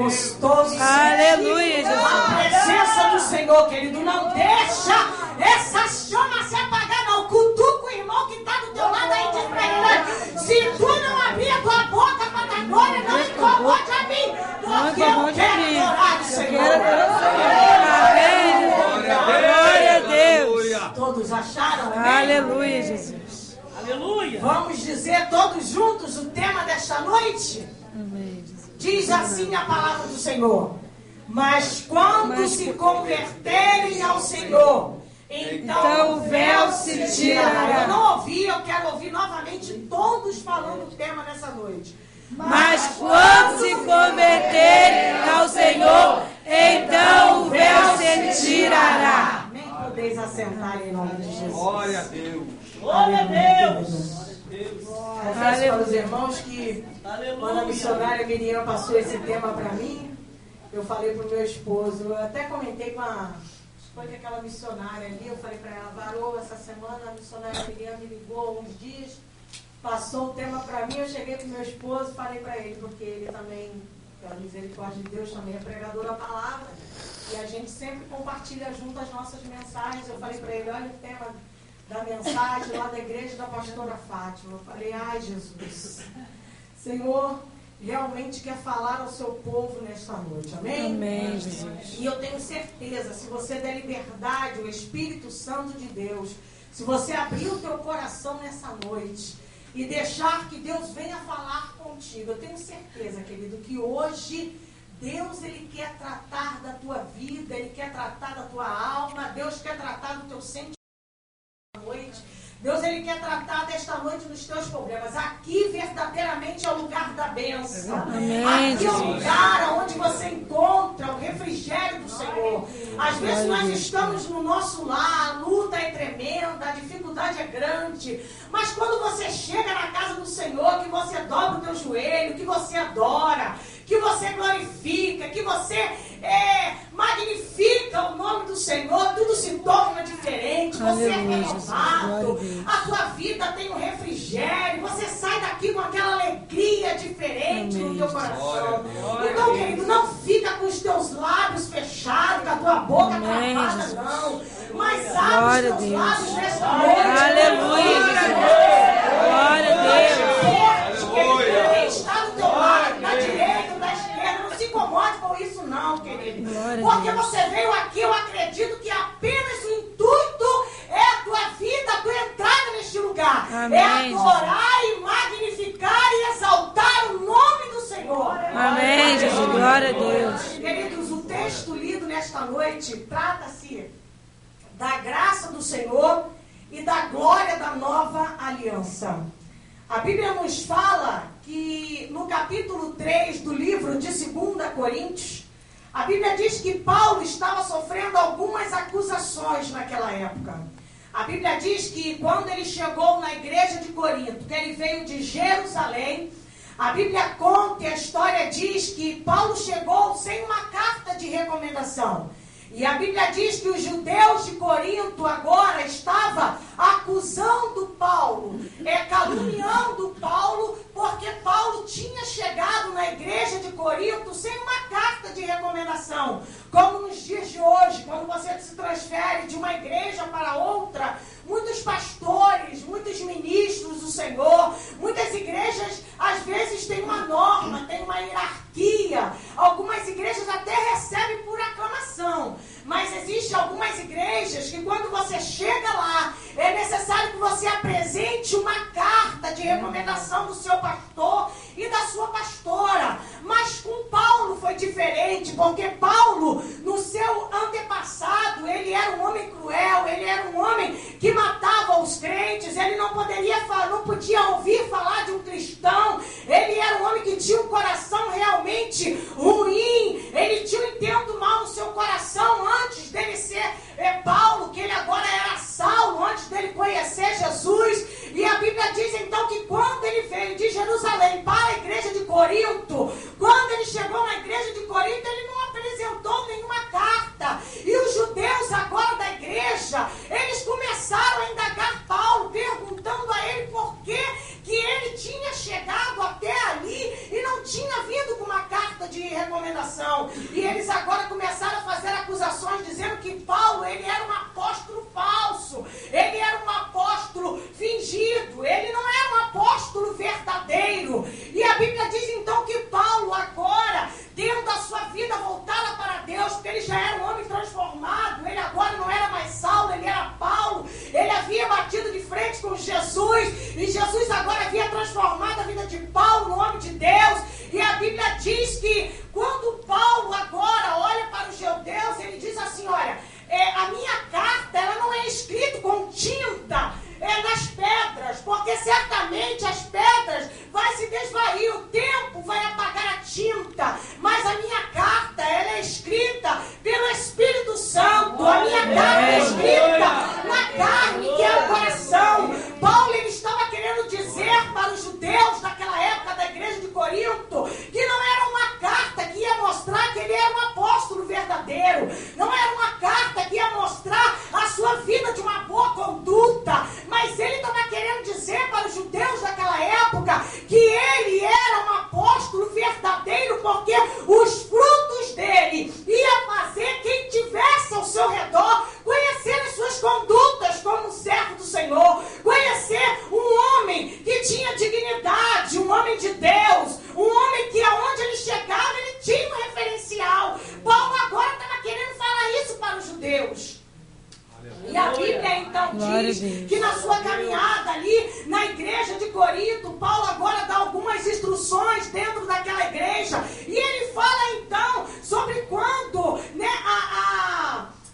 gostoso. Aleluia, Jesus. A presença do Senhor, querido, não deixa essa chama se apagar, não. Cutuca o irmão que está do teu lado aí e diz pra ele: se tu não abrir a tua boca para dar glória, não incomode a mim, porque eu quero adorar o Senhor. Glória a Deus. Todos acharam? Amém? Aleluia, Jesus. Aleluia. Vamos dizer todos juntos o tema desta noite? Amém, Jesus. Diz assim a palavra do Senhor: mas quando se converterem ao Senhor, então o véu se tirará. Eu não ouvi, eu quero ouvir novamente todos falando o tema nessa noite. Mas quando se converterem ao Senhor, então o véu se tirará. Nem podeis assentar em nome de Jesus. Glória a Deus. Glória a Deus. Confesso para os irmãos que quando a missionária Miriam passou esse tema para mim, eu falei para o meu esposo, eu até comentei com aquela missionária ali, eu falei para ela: varou, essa semana a missionária Miriam me ligou uns dias, passou o tema para mim, eu cheguei para o meu esposo e falei para ele, porque ele também, pela misericórdia de Deus, também é pregador da palavra, e a gente sempre compartilha junto as nossas mensagens. Eu falei para ele: olha o tema da mensagem lá da igreja da pastora Fátima. Eu falei: ai, Jesus, Senhor realmente quer falar ao seu povo nesta noite, amém? Amém, Jesus. E eu tenho certeza, se você der liberdade, o Espírito Santo de Deus, se você abrir o teu coração nessa noite e deixar que Deus venha falar contigo, eu tenho certeza, querido, que hoje Deus, Ele quer tratar da tua vida, Ele quer tratar da tua alma, Deus quer tratar do teu sentimento da noite. Deus, Ele quer tratar desta noite dos teus problemas. Aqui verdadeiramente é o lugar da bênção. Amém, aqui é o Jesus. lugar onde você encontra o refrigério do Senhor. Às vezes nós estamos no nosso lar, a luta é tremenda, a dificuldade é grande. Mas quando você chega na casa do Senhor, que você dobra o teu joelho, que você adora, que você glorifica, que você magnifica o nome do Senhor, tudo se torna diferente, você é renovado, a tua vida tem um refrigério, você sai daqui com aquela alegria diferente no teu coração. Então, querido, não fica com os teus lábios fechados, com a tua boca travada, não, mas abre os teus lábios nesta noite. Aleluia, Jesus. Glória a Deus. Quem está do teu lado, da direita ou da esquerda, não se incomode com isso não, querido. Porque você veio aqui, eu acredito que apenas o intuito é a tua vida, a tua entrada neste lugar. Amém, é adorar e magnificar e exaltar o nome do Senhor. Amém, Jesus. Glória a Deus. Queridos, o texto lido nesta noite trata-se da graça do Senhor e da glória da nova aliança. A Bíblia nos fala que no capítulo 3 do livro de 2 Coríntios, a Bíblia diz que Paulo estava sofrendo algumas acusações naquela época. A Bíblia diz que quando ele chegou na igreja de Corinto, que ele veio de Jerusalém, a Bíblia conta e a história diz que Paulo chegou sem uma carta de recomendação. E a Bíblia diz que os judeus de Corinto agora estavam acusando Paulo, caluniando Paulo, porque Paulo tinha chegado na igreja de Corinto sem uma carta de recomendação. Como nos dias de hoje, quando você se transfere de uma igreja para outra, muitos pastores, muitos ministros do Senhor, muitas igrejas às vezes têm uma norma, têm uma hierarquia. Algumas igrejas até recebem por aclamação, mas existem algumas igrejas que quando você chega lá, é necessário que você apresente uma carta de recomendação do seu pastor e da sua pastora. Mas com Paulo foi diferente, porque Paulo, no seu antepassado, ele era um homem cruel, ele era um homem que matava os crentes, ele não podia ouvir falar de um cristão, ele era um homem que tinha um coração realmente ruim, ele tinha um intento mal no seu coração antes dele ser Paulo, que ele agora era Saulo, antes dele conhecer Jesus. E a Bíblia diz então que quando ele veio de Jerusalém para a igreja de Corinto, quando ele chegou na igreja de Corinto, ele não apresentou nenhuma carta. E os judeus agora da igreja, eles começaram a indagar Paulo, perguntando a ele por que ele tinha chegado até ali e não tinha vindo com uma carta de recomendação. Jesus agora havia transformado a vida de Paulo no homem de Deus. E a Bíblia diz que quando Paulo agora olha para os judeus, ele diz assim, olha, a minha carta ela não é escrita com tinta nas pedras, porque certamente as pedras vai se desvair, o tempo vai apagar a tinta, mas a minha carta ela é escrita pelo Espírito Santo, a minha carta é escrita na carne, que é o coração. Paulo ele estava querendo dizer para os judeus daquela época da igreja de Corinto que não era uma carta que ia mostrar que ele era um apóstolo verdadeiro, não era uma carta que ia mostrar a sua vida de uma boa conduta, mas ele estava querendo dizer para os judeus daquela época que ele era um apóstolo verdadeiro, porque os frutos dele ia fazer quem tivesse ao seu redor conhecer as suas condutas como servo do Senhor, conhecer um homem que tinha dignidade, um homem de Deus, um homem que aonde ele chegava ele tinha um referencial. Paulo agora estava querendo falar isso para os judeus. E a Bíblia então diz que na sua caminhada ali na igreja de Corinto, Paulo agora dá algumas instruções dentro daquela igreja. E ele fala então sobre quando, né,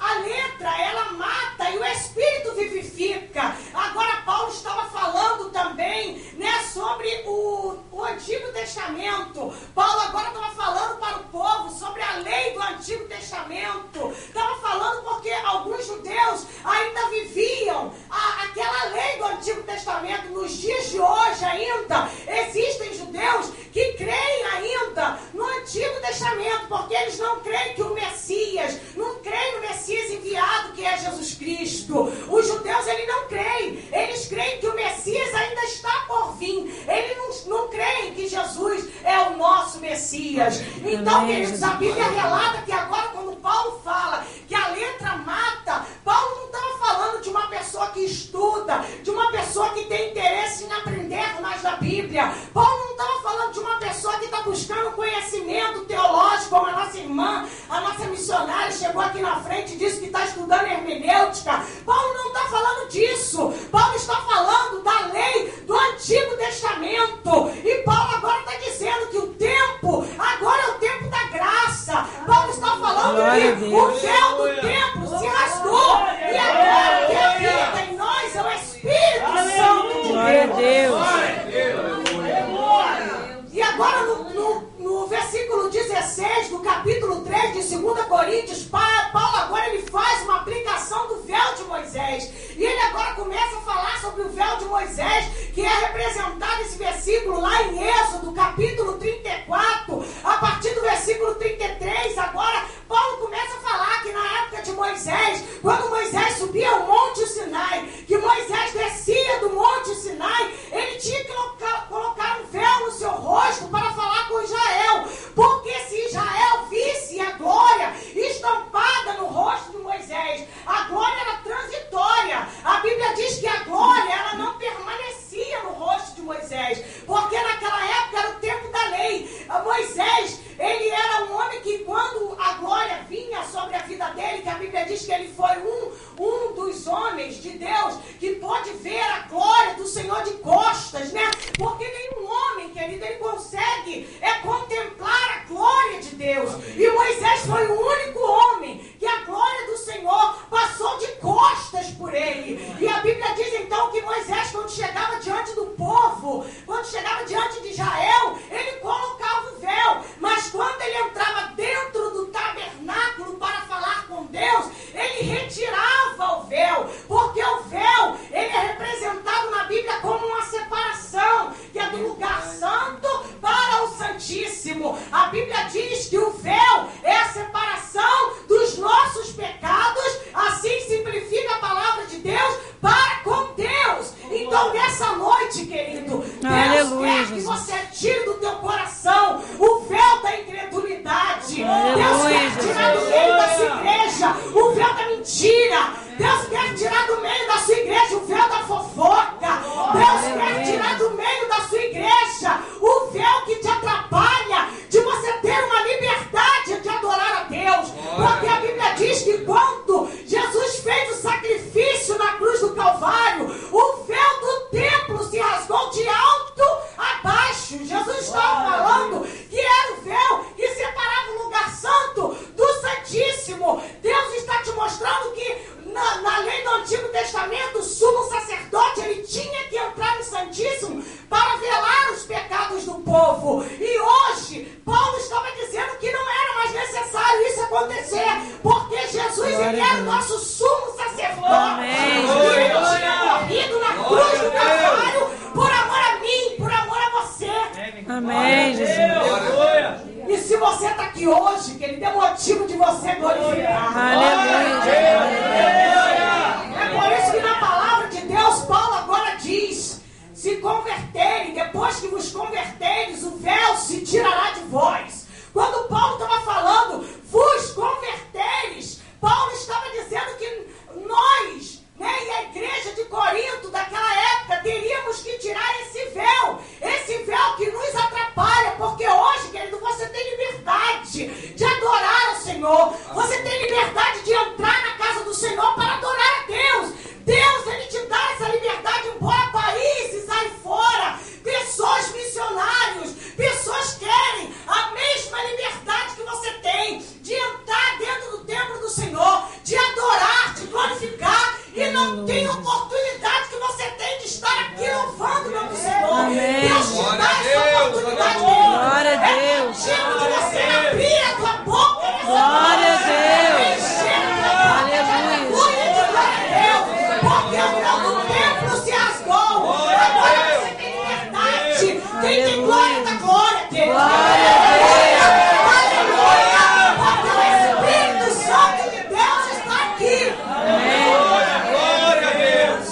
a letra ela mata e o Espírito vivifica. Agora Paulo estava falando também, né, sobre o Antigo Testamento. Paulo agora estava falando para o povo sobre a lei do Antigo Testamento. Estava falando porque alguns judeus ainda viviam aquela lei do Antigo Testamento. Nos dias de hoje ainda existem judeus que creem ainda no Antigo Testamento, porque eles não creem que o Messias, não creem no Messias enviado que é Jesus Cristo. Os judeus eles não creem, eles creem que o Messias ainda está por vir, eles não creem que Jesus é o nosso Messias. Então, queridos, a Bíblia relata que agora quando Paulo fala que a letra mata, Paulo não estava falando de uma pessoa que estuda, de uma pessoa que tem interesse em aprender mais da Bíblia. Paulo não estava falando de uma pessoa que está buscando conhecimento teológico, como a nossa irmã, a nossa missionária chegou aqui na frente e disse que está estudando hermenêutica. Paulo não está falando disso. Paulo está falando da lei do Antigo Testamento. E Paulo agora está dizendo que o tempo, agora é o tempo da graça. Paulo está falando que o véu do templo se rasgou. E agora o que habita em nós é o Espírito Santo de Deus. E agora no versículo 16 do capítulo 3 de 2 Coríntios, Paulo agora ele faz uma aplicação do véu de Moisés. E ele agora começa a falar sobre o véu de Moisés, que é representado esse versículo lá em Êxodo, capítulo 34, a partir do versículo 33. Agora Paulo começa a falar que na época de Moisés, quando Moisés subia ao Monte Sinai, que Moisés descia do Monte Sinai, ele tinha que colocar um véu no seu rosto para falar com Israel, porque se Israel visse a glória estampada no rosto de Moisés, a glória era transitória. A Bíblia diz que a glória ela não permanecia no rosto de Moisés, porque naquela época era o tempo da lei. Moisés, ele era um homem que quando a glória vinha sobre a vida dele, que a Bíblia diz que ele foi um dos homens de Deus que pode ver a glória do Senhor de costas, né? Porque nenhum homem, querido, ele consegue contemplar a glória de Deus. E Moisés foi o único homem que a glória do Senhor passou de costas por ele. E a Bíblia diz então que Moisés, quando chegava diante do povo, quando chegava diante de Israel, ele colocava o véu, mas quando ele entrava dentro do tabernáculo para falar com Deus, ele retirava o véu, porque o véu, ele é representado na Bíblia como uma separação, que é do lugar santo para o Santíssimo. A Bíblia diz que o véu é a separação que hoje, que ele dê motivo de você glorificar. Aleluia. É por isso que na palavra de Deus, Paulo agora diz: se converterem, depois que vos converteres, o véu se tirará de vós. Quando Paulo estava falando, vos converteres, Paulo estava dizendo que nós, né, e a igreja de Corinto daquela época, teríamos que tirar esse véu que nos atrapalha, porque hoje, querido, você tem liberdade de adorar o Senhor, você tem liberdade de entrar na casa do Senhor para adorar a Deus. Deus, ele te dá essa liberdade, embora países aí fora, pessoas, missionários, pessoas querem a mesma liberdade que você tem de entrar dentro do templo do Senhor, de adorar, de glorificar, e não tem oportunidade que você tem de estar aqui louvando o nome do Senhor. Amém. Deus te dá essa oportunidade. Glória a Deus. É tempo de você abrir a tua boca. Glória a Deus. Aleluia. Porque o véu do templo se rasgou. Agora você tem liberdade. Quem tem glória da glória, Deus. Glória a Aleluia. Porque o Espírito Santo de Deus está aqui. Glória a Deus.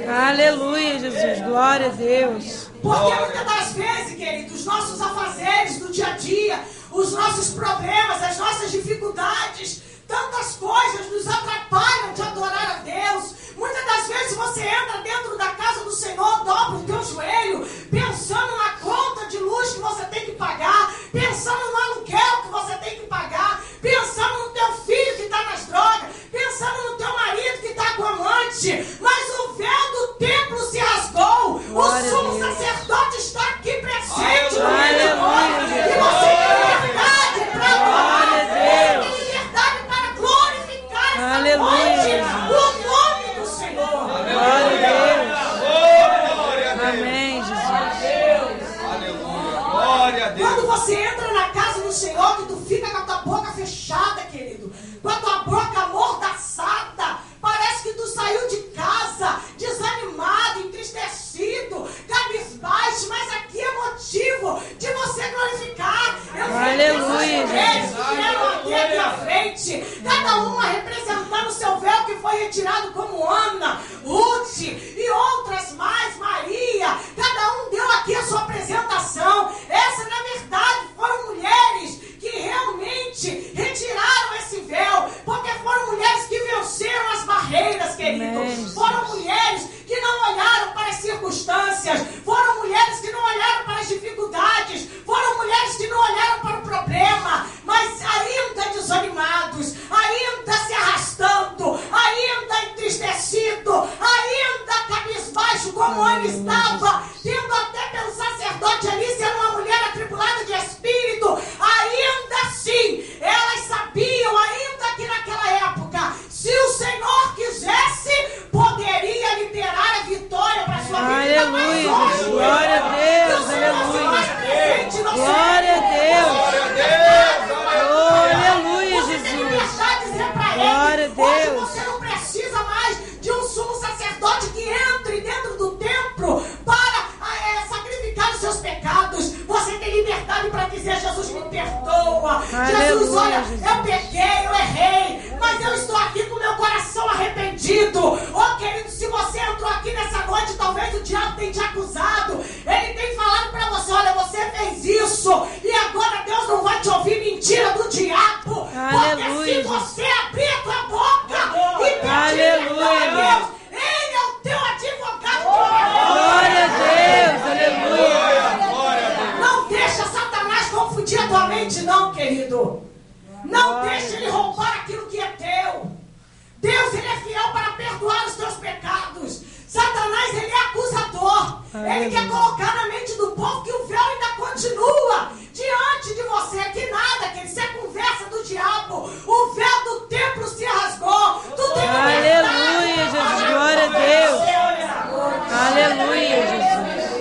Aleluia, Jesus. Glória a Deus. Porque muitas das vezes, querido, os nossos afazeres do dia a dia, os nossos problemas, as nossas dificuldades, tantas coisas nos atrapalham de adorar a Deus. Muitas das vezes você entra dentro da casa do Senhor, dobra o teu joelho, pensando na conta de luz que você tem que pagar, pensando no aluguel que você tem que pagar, pensando no teu filho que está nas drogas, pensando no teu marido que está com amante. Mas o véu do templo se rasgou. Glória o sumo a Deus. sacerdote está aqui presente no Aleluia. meio de nós. E você tem liberdade para adorar. Glória a Deus. Tem liberdade para glorificar essa Aleluia, noite Jesus. o nome do Senhor. Glória a Deus. Glória a Deus. Amém, Jesus. Aleluia. Glória a Deus. Quando você entra na casa do Senhor, que tu fica com a tua boca fechada, querido, com a tua boca amordaçada, parece que tu saiu de casa desanimado, entristecido, cabisbaixo, mas aqui é motivo de você glorificar. Aleluia, Jesus. Vieram aqui à minha frente, cada uma representando o seu véu que foi retirado, como Ana, Ruth e outras mais, Maria. Cada um deu aqui a sua apresentação. Essa, na verdade, foram mulheres que realmente retiraram esse véu, porque foram mulheres que venceram as barreiras, querido. Amém. Foram mulheres que não olharam para as circunstâncias, foram mulheres que não olharam para as dificuldades, foram mulheres que não olharam para o problema, mas ainda desanimados, ainda se arrastando, ainda entristecido, ainda cabisbaixo, como Ana estava, tendo até pelo sacerdote ali sendo uma mulher atribulada de espírito. Ainda assim, elas sabiam, ainda que naquela época, se o Senhor quisesse, poderia liberar a vitória para a sua vida. Aleluia, Jesus. Glória a Deus. Aleluia. Glória a Deus. Oh, aleluia, Você tem Jesus. liberdade de dizer para ele, Glória a hoje Deus. você não precisa mais de um sumo sacerdote que entre dentro do templo para sacrificar os seus pecados. Você tem liberdade para dizer: Jesus, me perdoa. Aleluia, Jesus, olha, Jesus. eu pequei, eu errei, mas eu estou aqui com meu coração arrependido. Oh, querido, se você entrou aqui nessa noite, talvez o diabo tenha te acusado. Ele tem falado para você: olha, você fez isso e agora Deus não vai te ouvir. Mentira do diabo. Porque Aleluia, se você abrir a tua boca e pedir perdão a Deus, Ele é o teu advogado de Glória a Deus. Aleluia. Não deixa Satanás confundir a tua mente, não, querido. Não deixa ele roubar aquilo que é teu. Deus, ele é fiel para perdoar os teus pecados. Satanás, ele é acusador. Ele quer colocar na mente do povo que o véu ainda continua diante de você. Que nada, que isso é conversa do diabo. O véu do templo se rasgou. Tu tem Aleluia, Jesus. Glória a Deus. Aleluia, Jesus.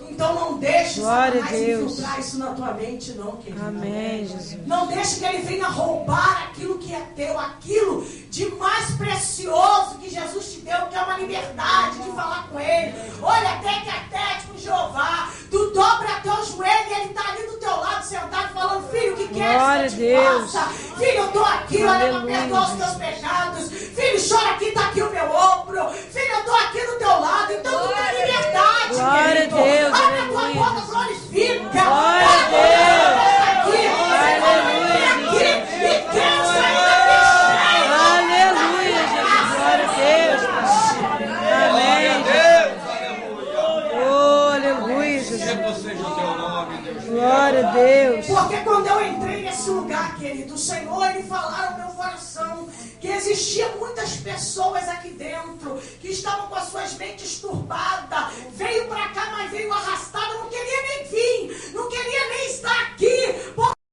Então não deixe Glória a Satanás Deus. infiltrar isso na tua mente, não, querido. Amém, Jesus. Não deixe que ele venha roubar aquilo que é teu, aquilo de mais precioso que Jesus te deu, que é uma liberdade de falar com ele. Olha, tete a tete com Jeová. Tu dobra até o joelho e ele está ali do teu lado, sentado, falando: filho, o que queres que eu te faça? Filho, eu estou aqui, olha, para perdoar os teus pecados. Filho, chora aqui, está aqui o meu ombro. Filho, eu estou aqui do teu lado. Então tu tem liberdade, glória querido. a Deus, Abre a tua aleluia. boca, glorifica. Glória a Deus. Aleluia, aleluia, Jesus. Glória a Deus. Amém. Oh, aleluia, Jesus. Bendito seja o teu nome, Deus. Glória a Deus. Porque quando eu entrei nesse lugar, querido, o Senhor, ele falou no meu coração que existiam muitas pessoas aqui dentro que estavam com as suas mentes turbadas, veio para cá, mas veio arrastada, não queria nem vir, não queria nem estar aqui,